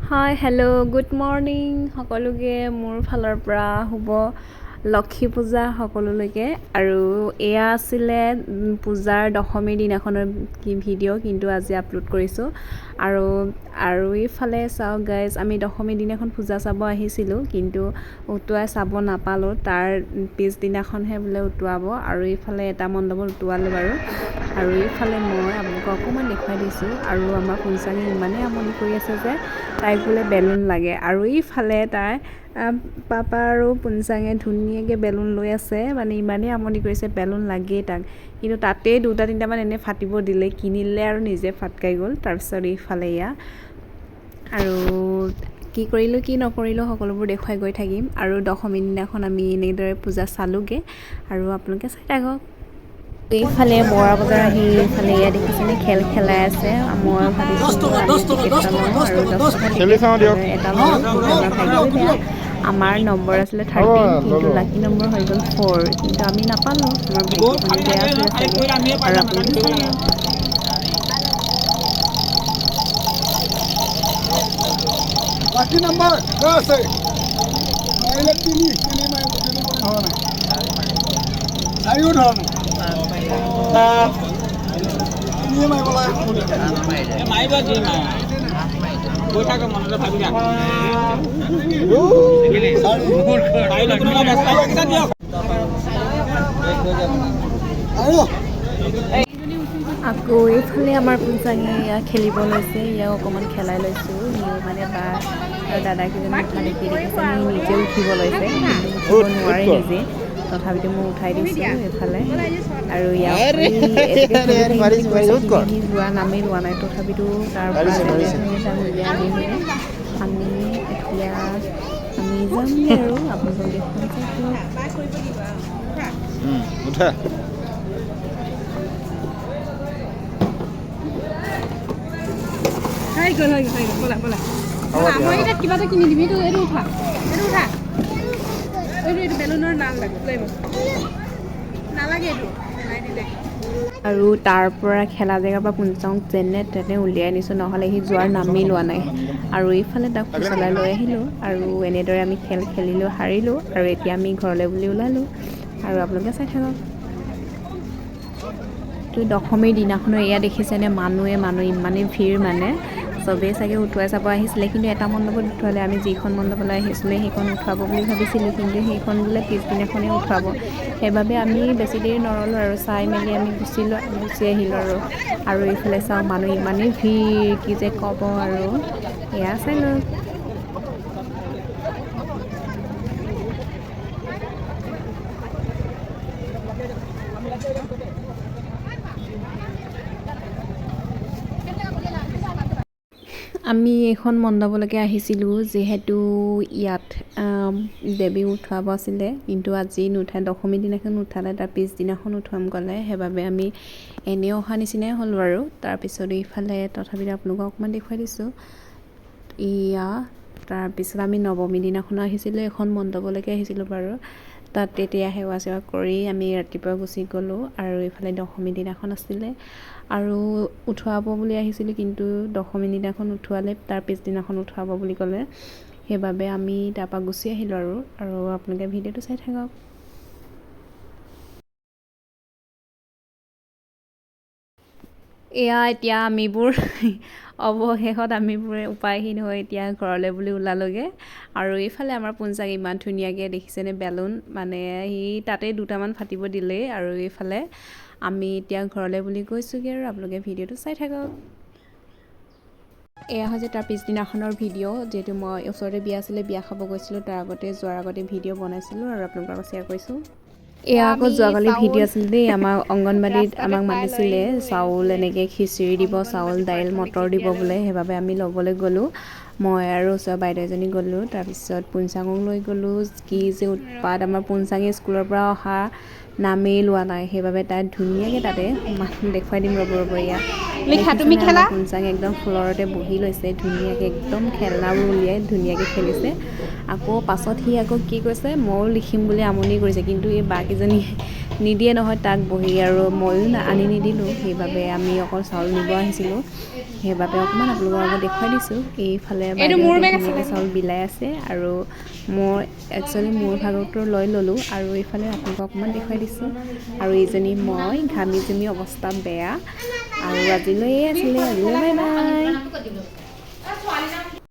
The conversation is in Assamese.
Hi, hello, good morning. সকলোকে মোৰ ফালৰ পৰা শুভ লক্ষী পূজা সকলোলৈকে আৰু এয়া আছিলে পূজাৰ দশমীৰ দিনাখনৰ ভিডিঅ' কিন্তু আজি আপলোড কৰিছোঁ আৰু এইফালে চাওক গাইজ আমি দশমীৰ দিনাখন পূজা চাব আহিছিলোঁ কিন্তু উটুৱাই চাব নাপালোঁ তাৰ পিছদিনাখনহে বোলে উটুৱাব আৰু এইফালে এটা মণ্ডপত উটুৱালোঁ বাৰু আৰু এইফালে মই আপোনালোকক অকণমান দেখুৱাই দিছোঁ আৰু আমাৰ পুঞ্চাঙে ইমানেই আমনি কৰি আছে যে তাইক বোলে বেলুন লাগে আৰু এইফালে তাই পাপা আৰু পুঞ্চাঙে ধুনীয়াকৈ বেলুন লৈ আছে মানে ইমানেই আমনি কৰিছে বেলুন লাগেই তাক কিন্তু তাতেই দুটা তিনিটামান এনেই ফাটিব দিলে কিনিলে আৰু নিজে ফাটকাই গ'ল তাৰপিছত এইফালে এয়া আৰু কি কৰিলোঁ কি নকৰিলোঁ সকলোবোৰ দেখুৱাই গৈ থাকিম আৰু দশমীৰ দিনাখন আমি এনেদৰে পূজা চালোঁগৈ আৰু আপোনালোকে চাই থাকক এইফালে বৰা বজাৰ আহি এইফালে এয়া দেখিছেনে খেল খেলাই আছে মই ভাবিছিলোঁ আমি টিকেট এটা লওঁ আৰু 10 টকা এটা লওঁ আমাৰ ভাগ্যই বেয়া আমাৰ নম্বৰ আছিলে 13 কিন্তু লাকি নম্বৰ হৈ গ'ল 4 কিন্তু আমি নাপালোঁ আমাৰ ভাগ্যখন বেয়া আছিলে চাগে আৰু আপোনালোকে চাই লাকি নম্বৰ আছে মাইলে তিনি মাইল চাৰিও ধৰণৰ তিনি মাইল মাৰিব যি গৈ থাকে মনতে ভাবি আকৌ এইফালে আমাৰ পুঞ্চাঙে ইয়াক খেলিব লৈছে ইয়াক অকণমান খেলাই লৈছোঁ সিও মানে বা আৰু দাদাকেইজনী উঠা দেখি দেখিছে নিজে উঠিব লৈছে উঠিব নোৱাৰে নিজে তথাপিতো মই উঠাই দিছোঁ এইফালে আৰু ইয়াক যোৱা নামেই লোৱা নাই তথাপিতো তাৰ পৰা তাক উলিয়াই আনি আমি এতিয়া আমি যামগৈ আৰু আপোনালোকক দেখুৱাম হৈ গ'ল ব'লা মই এতিয়া কিবা এটা কিনি দিবি এইটো উঠা এইটো বেলুনৰ নালাগে এইটো আৰু তাৰ পৰা খেলা জেগাৰ পৰা পুঞ্চাঙক যেনে তেনে উলিয়াই আনিছোঁ নহ'লে সি যোৱাৰ নামেই লোৱা নাই আৰু এইফালে তাক ফুচলাই লৈ আহিলোঁ আৰু এনেদৰে আমি খেল খেলিলোঁ হাৰিলোঁ আৰু এতিয়া আমি ঘৰলৈ বুলি ওলালোঁ আৰু আপোনালোকে চাই থাকক তো দশমীৰ দিনাখনো এয়া দেখিছেনে মানুহ ইমানেই ভিৰ মানে চবেই চাগে উঠুৱাই চাব আহিছিলে কিন্তু এটা মণ্ডপত উঠোৱালে আমি যিখন মণ্ডপলৈ আহিছিলোঁ সেইখন উঠুৱাব বুলি ভাবিছিলোঁ কিন্তু সেইখন বোলে পিছদিনাখনেই উঠুৱাব সেইবাবে আমি বেছি দেৰি নৰলোঁ আৰু চাই মেলি আমি গুচি আহিলোঁ আৰু এইফালে চাওঁ মানুহ ইমানেই ভিৰ কি যে ক'ব আৰু এয়া চাই লওক আমি এইখন মণ্ডপলৈকে আহিছিলোঁ যিহেতু ইয়াত দেৱী উঠুৱাব আছিলে কিন্তু আজি নুঠাই দশমীৰ দিনাখন নুঠালে তাৰ পিছদিনাখন উঠুৱাম ক'লে সেইবাবে আমি এনেই অহা নিচিনাই হ'ল বাৰু তাৰপিছত এইফালে তথাপিতো আপোনালোকক অকণমান দেখুৱাই দিছোঁ এয়া তাৰপিছত আমি নৱমী দিনাখনো আহিছিলোঁ এখন মণ্ডপলৈকে আহিছিলোঁ বাৰু তাত তেতিয়া সেৱা চেৱা কৰি আমি ৰাতিপুৱা গুচি গ'লোঁ আৰু এইফালে দশমী দিনাখন আছিলে আৰু উঠুৱাব বুলি আহিছিলোঁ কিন্তু দশমী দিনাখন উঠুৱালে তাৰ পিছদিনাখন উঠুৱাব বুলি ক'লে সেইবাবে আমি তাৰপৰা গুচি আহিলোঁ আৰু আপোনালোকে ভিডিঅ'টো চাই থাকক এয়া এতিয়া আমিবোৰ অৱশেষত আমিবোৰে উপায়হীন হৈ এতিয়া ঘৰলৈ বুলি ওলালোগৈ আৰু এইফালে আমাৰ পুঞ্চাক ইমান ধুনীয়াকৈ দেখিছেনে বেলুন মানে সি তাতে দুটামান ফাটিব দিলেই আৰু এইফালে আমি এতিয়া ঘৰলৈ বুলি গৈছোঁগৈ আৰু আপোনালোকে ভিডিঅ'টো চাই থাকক এয়া হৈছে তাৰ পিছদিনাখনৰ ভিডিঅ' যিহেতু মই ওচৰতে বিয়া আছিলে বিয়া খাব গৈছিলোঁ তাৰ যোৱাৰ আগতে ভিডিঅ' বনাইছিলোঁ আৰু আপোনালোকৰ লগত শ্বেয়াৰ কৰিছোঁ এয়া আকৌ যোৱাকালি ভিডিঅ' আছিল দেই আমাৰ অংগনবাড়ীত আমাক মাতিছিলে চাউল এনেকৈ খিচিৰি দিব চাউল দাইল মটৰ দিব বোলে সেইবাবে আমি ল'বলৈ গ'লোঁ মই আৰু ওচৰৰ বাইদেউ এজনী গ'লোঁ। তাৰপিছত পুঞ্চাঙক লৈ গ'লোঁ। কি যে উৎপাত, আমাৰ পুঞ্চাঙে স্কুলৰ পৰা অহা নামেই লোৱা নাই, সেইবাবে তাই ধুনীয়াকৈ তাতে দেখুৱাই দিম ৰ'ব এয়া তুমি খেলা? আমাৰ পুঞ্চাঙে একদম ফ্ল'ৰতে বহি লৈছে ধুনীয়াকৈ, একদম খেলনাবোৰ উলিয়াই ধুনীয়াকৈ খেলিছে। আকৌ পাছত সি আকৌ কি কৈছে, ময়ো লিখিম বুলি আমনি কৰিছে, কিন্তু এই বাকেইজনীয়ে নিদিয়ে নহয় তাক বহি, আৰু ময়ো আনি নিদিলোঁ। সেইবাবে আমি অকল চাউল নিব আহিছিলোঁ, সেইবাবে অকণমান আপোনালোকৰ আগত দেখুৱাই দিছোঁ। এইফালে বাইদেউহঁতে ধুনীয়াকৈ চাউল বিলাই আছে, আৰু মই একচুৱেলি মোৰ ভাগতো লৈ ল'লোঁ, আৰু এইফালে আপোনালোকক অকণমান দেখুৱাই দিছোঁ। আৰু এইজনী মই ঘামি জুমি অৱস্থা বেয়া, আৰু আজিলৈ বাই বাই।